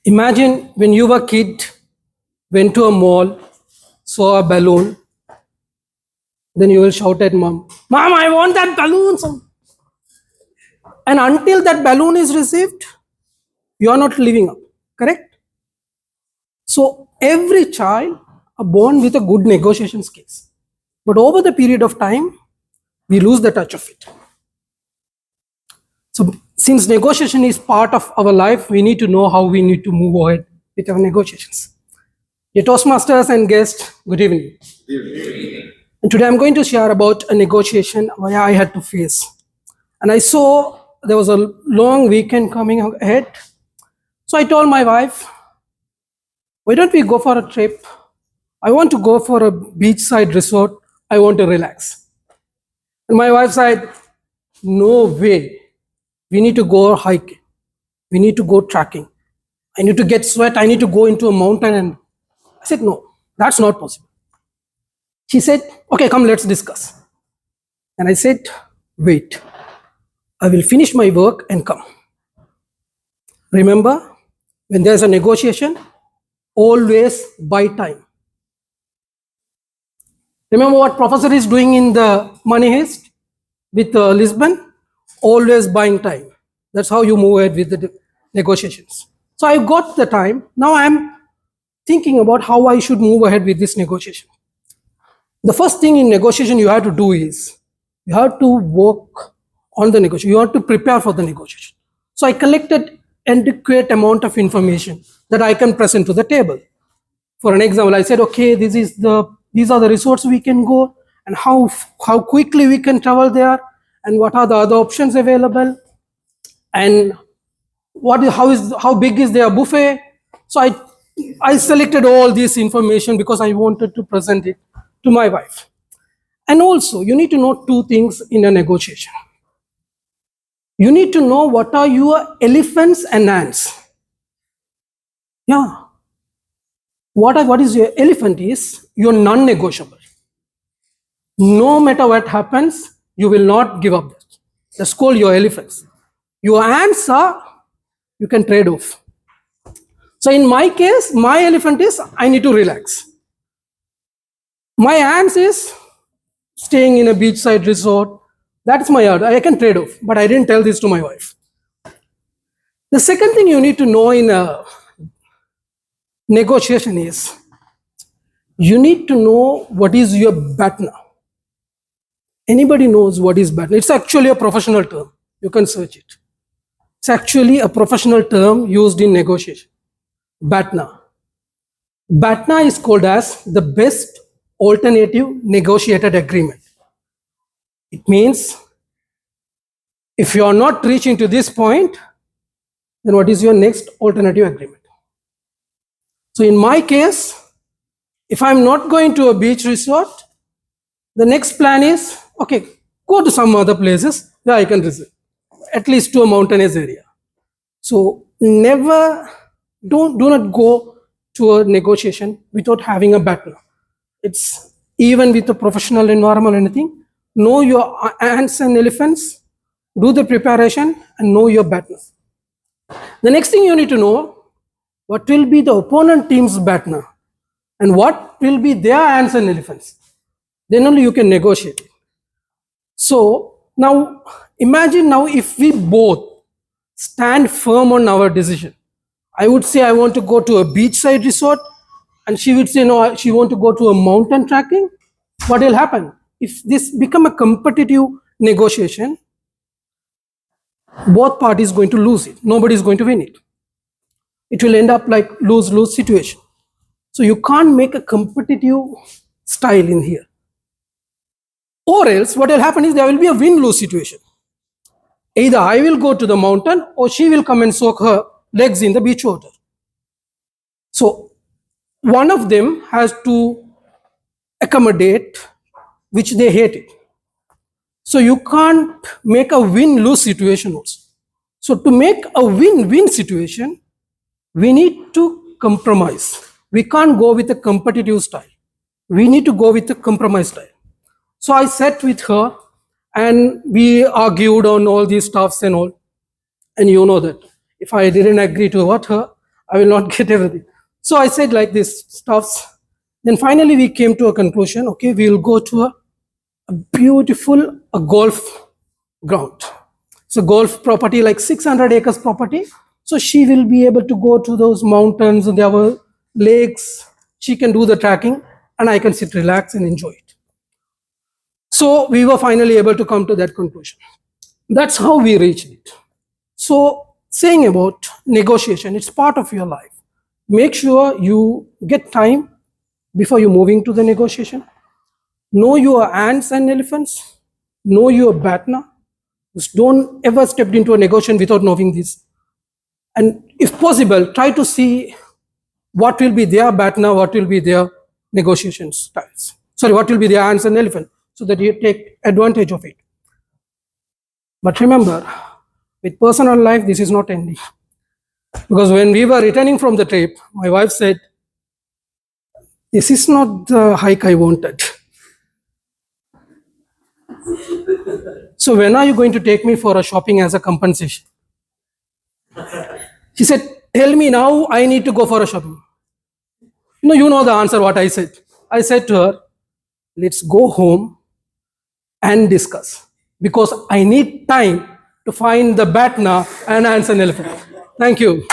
Imagine when you were a kid, went to a mall, saw a balloon, then you will shout at mom, "Mom, I want that balloon." And until that balloon is received, you are not living up, correct? So every child are born with a good negotiation skills. But over the period of time, we lose the touch of it. So since negotiation is part of our life, we need to know how we need to move ahead with our negotiations. Dear Toastmasters and guests, good evening. And today I'm going to share about a negotiation I had to face. And I saw there was a long weekend coming ahead. So I told my wife, why don't we go for a trip? I want to go for a beachside resort. I want to relax. And my wife said, no way. We need to go hiking. We need to go trekking. I need to get sweat. I need to go into a mountain. And I said, no, that's not possible. She said, okay, come, let's discuss. And I said, wait, I will finish my work and come. Remember, when there's a negotiation, always buy time. Remember what professor is doing in the Money Heist with Lisbon? Always buying time. That's how you move ahead with the negotiations. So I got the time. Now I'm thinking about how I should move ahead with this negotiation. The first thing in negotiation you have to do is you have to work on the negotiation. You have to prepare for the negotiation. So I collected adequate amount of information that I can present to the table. For an example, I said, okay, these are the resorts we can go, and how quickly we can travel there, and what are the other options available, and how big is their buffet. So I selected all this information because I wanted to present it to my wife. And also, you need to know two things in a negotiation. You need to know what are your elephants and ants. Yeah. What is your elephant is your non-negotiable. No matter what happens, you will not give up. That's called your elephants. Your ants are, you can trade off. So in my case, my elephant is I need to relax. My ants is staying in a beachside resort. That's my art. I can trade off, but I didn't tell this to my wife. The second thing you need to know in a negotiation is you need to know what is your BATNA. Anybody knows what is BATNA? It's actually a professional term. You can search it. It's actually a professional term used in negotiation. BATNA. BATNA is called as the best alternative negotiated agreement. It means if you are not reaching to this point, then what is your next alternative agreement? So in my case, if I'm not going to a beach resort, the next plan is, okay, go to some other places where I can visit, at least to a mountainous area. So never, do not go to a negotiation without having a BATNA. It's even with a professional environment or anything, know your ants and elephants, do the preparation and know your BATNA. The next thing you need to know, what will be the opponent team's BATNA and what will be their ants and elephants. Then only you can negotiate. So now imagine now if we both stand firm on our decision. I would say I want to go to a beachside resort and she would say no, she want to go to a mountain trekking. What will happen? If this become a competitive negotiation, both parties going to lose it. Nobody is going to win it. It will end up like lose-lose situation. So you can't make a competitive style in here. Or else what will happen is there will be a win-lose situation. Either I will go to the mountain or she will come and soak her legs in the beach water. So one of them has to accommodate which they hate it. So you can't make a win-lose situation also. So to make a win-win situation, we need to compromise. We can't go with a competitive style. We need to go with a compromise style. So I sat with her and we argued on all these stuffs and all. And you know that if I didn't agree to what her, I will not get everything. So I said like this stuffs. Then finally we came to a conclusion. Okay, we will go to a beautiful golf ground. So golf property, like 600 acres property. So she will be able to go to those mountains and there were lakes. She can do the tracking and I can sit, relax and enjoy it. So we were finally able to come to that conclusion. That's how we reached it. So saying about negotiation, it's part of your life. Make sure you get time before you moving to the negotiation. Know your ants and elephants. Know your BATNA. Just don't ever step into a negotiation without knowing this. And if possible, try to see what will be their BATNA, what will be their negotiation styles. Sorry, what will be their ants and elephant, so that you take advantage of it. But remember, with personal life, this is not ending. Because when we were returning from the trip, my wife said, this is not the hike I wanted. So when are you going to take me for a shopping as a compensation? She said, tell me now, I need to go for a shopping. No, you know the answer what I said. I said to her, let's go home and discuss. Because I need time to find the BATNA and ants and elephant. Thank you.